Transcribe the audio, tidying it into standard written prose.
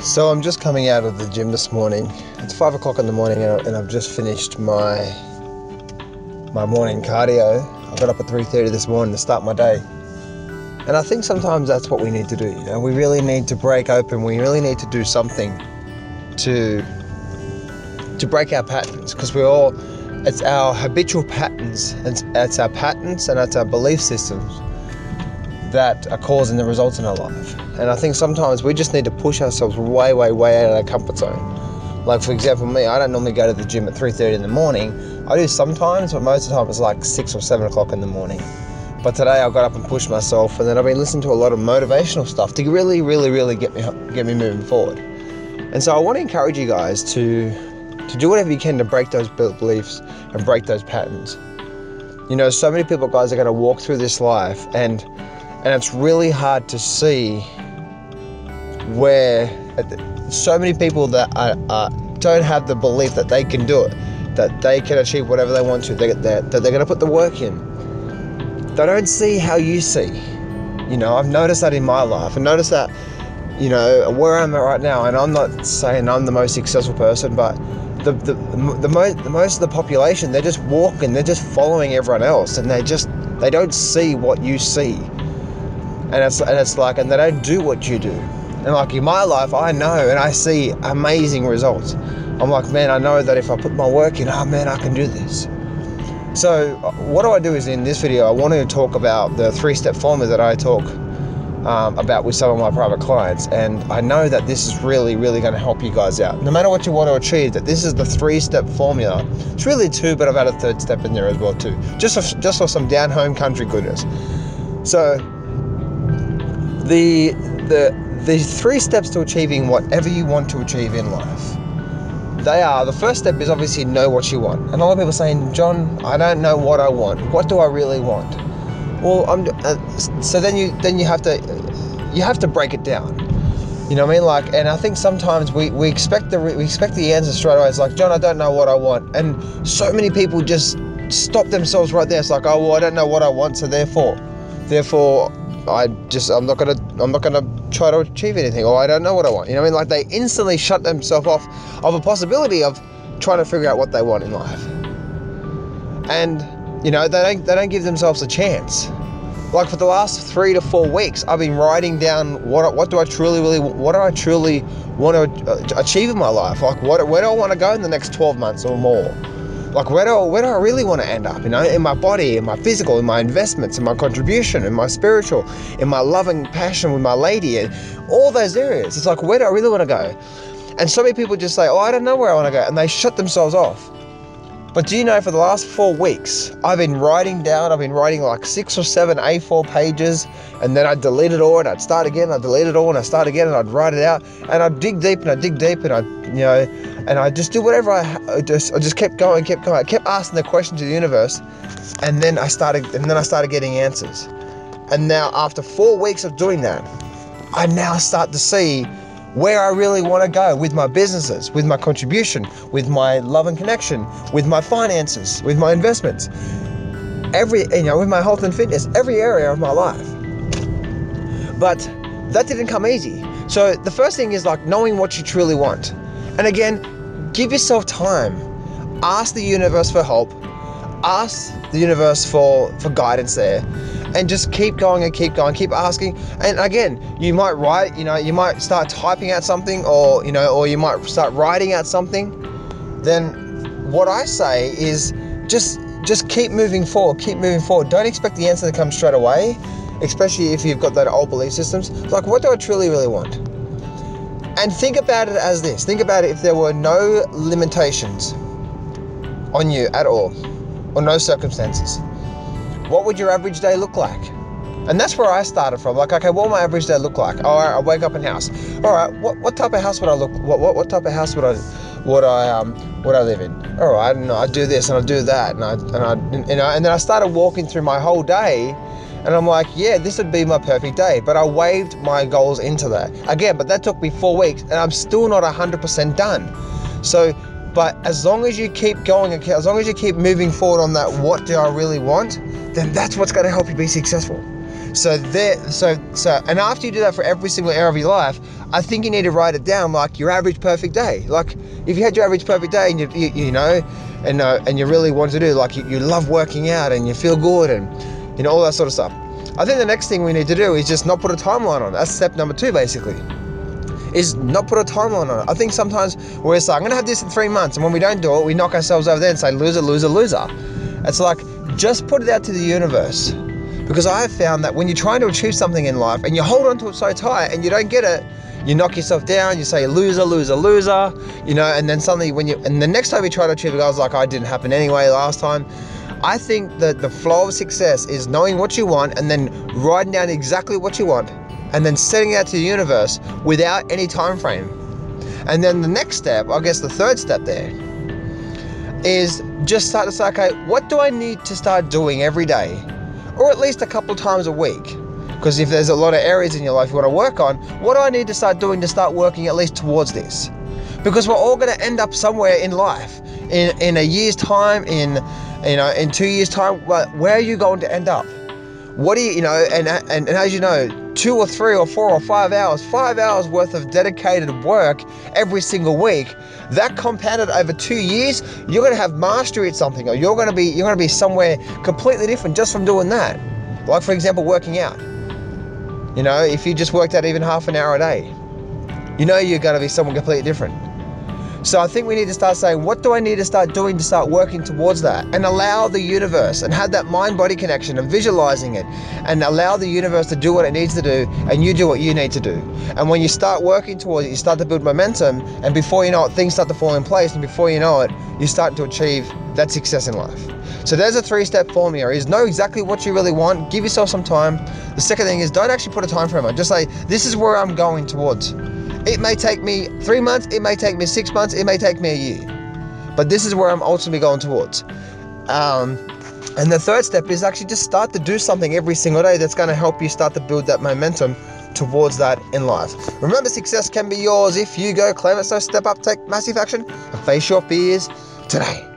So I'm just coming out of the gym this morning. It's 5 o'clock in the morning and I've just finished my morning cardio. I got up at 3:30 this morning to start my day. And I think sometimes that's what we need to do. You know, we really need to break open. We really need to do something to break our patterns, because it's our habitual patterns, it's our patterns and it's our belief systems that are causing the results in our life. And I think sometimes we just need to push ourselves way out of our comfort zone. Like, for example, me, I don't normally go to the gym at 3:30 in the morning. I do sometimes, but most of the time it's like 6 or 7 o'clock in the morning. But today I got up and pushed myself, and then I've been listening to a lot of motivational stuff to really get me moving forward. And so I want to encourage you guys to do whatever you can to break those beliefs and break those patterns. You know, so many people, guys, are going to walk through this life and it's really hard to see where so many people that don't have the belief that they can do it, that they can achieve whatever they want to, that they're going to put the work in. They don't see how you see. You know, I've noticed that in my life. I've noticed that, you know, where I'm at right now, and I'm not saying I'm the most successful person, but the most of the population, they're just walking, they're just following everyone else, and they don't see what you see. And it's like, and they don't do what you do. And like in my life, I know and I see amazing results. I'm like, man, I know that if I put my work in, I can do this. So what I do is, in this video, I want to talk about the 3-step formula that I talk about with some of my private clients. And I know that this is really going to help you guys out. No matter what you want to achieve, that this is the 3-step formula. It's really 2, but I've had a 3rd step in there as well too. Just for some down home country goodness. So the 3 steps to achieving whatever you want to achieve in life. The first step is obviously know what you want. And a lot of people are saying, John, I don't know what I want. What do I really want? Well, so then you have to break it down. You know what I mean? Like, and I think sometimes we expect the answer straight away. It's like, John, I don't know what I want. And so many people just stop themselves right there. It's like, oh, well, I don't know what I want, so therefore I'm not gonna try to achieve anything, or I don't know what I want. You know what I mean? Like, they instantly shut themselves off of a possibility of trying to figure out what they want in life. And you know, they don't give themselves a chance. Like, for the last 3 to 4 weeks, I've been writing down what do I truly want to achieve in my life. Like, where do I want to go in the next 12 months or more? Like, where do I really want to end up, you know, in my body, in my physical, in my investments, in my contribution, in my spiritual, in my loving passion with my lady, and all those areas. It's like, where do I really want to go? And so many people just say, oh, I don't know where I want to go, and they shut themselves off. But do you know, for the last 4 weeks, I've been writing like 6 or 7 A4 pages, and then I'd delete it all, and I'd start again, I'd delete it all, and I'd start again, and I'd write it out, and I'd dig deep, and I just do whatever I just kept going. I kept asking the question to the universe, and then I started getting answers. And now, after 4 weeks of doing that, I now start to see where I really want to go with my businesses, with my contribution, with my love and connection, with my finances, with my investments, with my health and fitness, every area of my life. But that didn't come easy. So the first thing is, like, knowing what you truly want. And again, give yourself time. Ask the universe for help. Ask the universe for guidance there. And just keep going, keep asking. And again, you might write, you might start typing out something, or you might start writing out something. Then what I say is just keep moving forward. Don't expect the answer to come straight away, especially if you've got that old belief systems. Like, what do I truly want? And think about it as this. Think about it, if there were no limitations on you at all, or no circumstances, what would your average day look like? And that's where I started from. Like, okay, what would my average day look like? All right, I wake up in house. All right, what type of house would I look? What type of house would I live in? All right, I do this and I do that, and then I started walking through my whole day, and I'm like, yeah, this would be my perfect day. But I waved my goals into that again. But that took me 4 weeks, and I'm still not 100% done. So. But as long as you keep going, as long as you keep moving forward on that, what do I really want, then that's what's going to help you be successful. And after you do that for every single area of your life, I think you need to write it down like your average perfect day. Like if you had your average perfect day and and you really want to do, like you love working out and you feel good and all that sort of stuff. I think the next thing we need to do is just not put a timeline on it. That's step number 2, basically, is not put a timeline on it. I think sometimes we're like, I'm going to have this in 3 months, and when we don't do it, we knock ourselves over there and say, loser, loser, loser. It's like, just put it out to the universe. Because I have found that when you're trying to achieve something in life and you hold on to it so tight and you don't get it, you knock yourself down, you say loser, loser, loser, and then suddenly and the next time you try to achieve it, I was like, it didn't happen anyway last time. I think that the flow of success is knowing what you want and then writing down exactly what you want and then setting it out to the universe without any time frame. And then the next step, I guess the third step there, is just start to say, okay, what do I need to start doing every day? Or at least a couple times a week? Because if there's a lot of areas in your life you want to work on, what do I need to start doing to start working at least towards this? Because we're all going to end up somewhere in life. In a year's time, in 2 years' time, where are you going to end up? What do you, and as you know, 2 or 3 or 4 or 5 hours worth of dedicated work every single week, that compounded over 2 years, you're going to have mastery at something, or you're going to be somewhere completely different just from doing that. Like, for example, working out. If you just worked out even half an hour a day, you're going to be someone completely different. So I think we need to start saying, what do I need to start doing to start working towards that? And allow the universe, and have that mind-body connection and visualizing it, and allow the universe to do what it needs to do, and you do what you need to do. And when you start working towards it, you start to build momentum, and before you know it, things start to fall in place, and before you know it, you start to achieve that success in life. So there's a 3-step formula, is know exactly what you really want, give yourself some time. The second thing is, don't actually put a time frame on, just say, this is where I'm going towards. It may take me 3 months, it may take me 6 months, it may take me a year. But this is where I'm ultimately going towards. And the third step is actually just start to do something every single day that's going to help you start to build that momentum towards that in life. Remember, success can be yours if you go claim it. So step up, take massive action, and face your fears today.